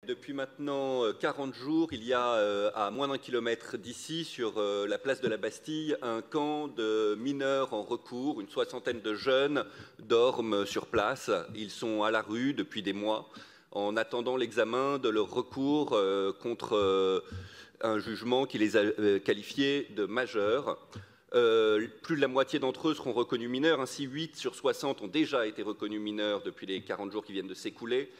Depuis maintenant 40 jours, il y a à moins d'un kilomètre d'ici, sur la place de la Bastille, un camp de mineurs en recours. Une soixantaine de jeunes dorment sur place. Ils sont à la rue depuis des mois en attendant l'examen de leur recours contre un jugement qui les a qualifiés de majeurs. Plus de la moitié d'entre eux seront reconnus mineurs. Ainsi, 8 sur 60 ont déjà été reconnus mineurs depuis les 40 jours qui viennent de s'écouler.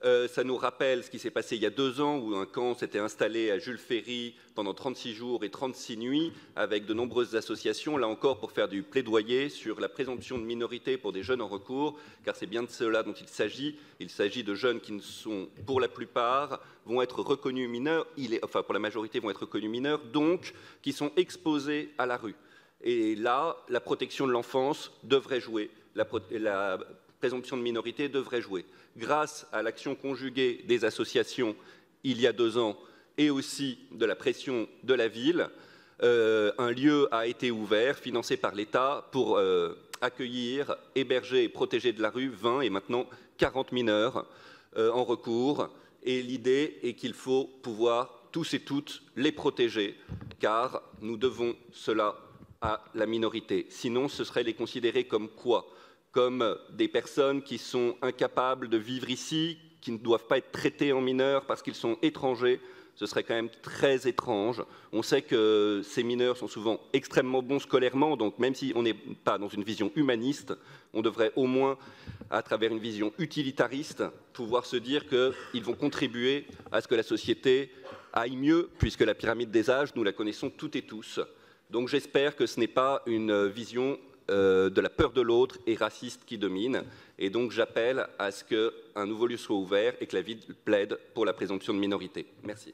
Ça nous rappelle ce qui s'est passé il y a 2 ans où un camp s'était installé à Jules Ferry pendant 36 jours et 36 nuits avec de nombreuses associations, là encore pour faire du plaidoyer sur la présomption de minorité pour des jeunes en recours, car c'est bien de cela dont il s'agit. Il s'agit de jeunes qui ne sont, pour la plupart, vont être reconnus mineurs, enfin pour la majorité vont être reconnus mineurs, donc qui sont exposés à la rue. Et là, la protection de l'enfance devrait jouer, la présomption de minorité devrait jouer. Grâce à l'action conjuguée des associations il y a 2 ans et aussi de la pression de la ville, un lieu a été ouvert, financé par l'État, pour accueillir, héberger et protéger de la rue 20 et maintenant 40 mineurs en recours. Et l'idée est qu'il faut pouvoir tous et toutes les protéger, car nous devons cela à la minorité. Sinon, ce serait les considérer comme quoi ? Comme des personnes qui sont incapables de vivre ici, qui ne doivent pas être traités en mineurs parce qu'ils sont étrangers. Ce serait quand même très étrange. On sait que ces mineurs sont souvent extrêmement bons scolairement, donc même si on n'est pas dans une vision humaniste, on devrait au moins, à travers une vision utilitariste, pouvoir se dire qu'ils vont contribuer à ce que la société aille mieux, puisque la pyramide des âges, nous la connaissons toutes et tous. Donc j'espère que ce n'est pas une vision de la peur de l'autre et raciste qui domine. Et donc j'appelle à ce qu'un nouveau lieu soit ouvert et que la ville plaide pour la présomption de minorité. Merci.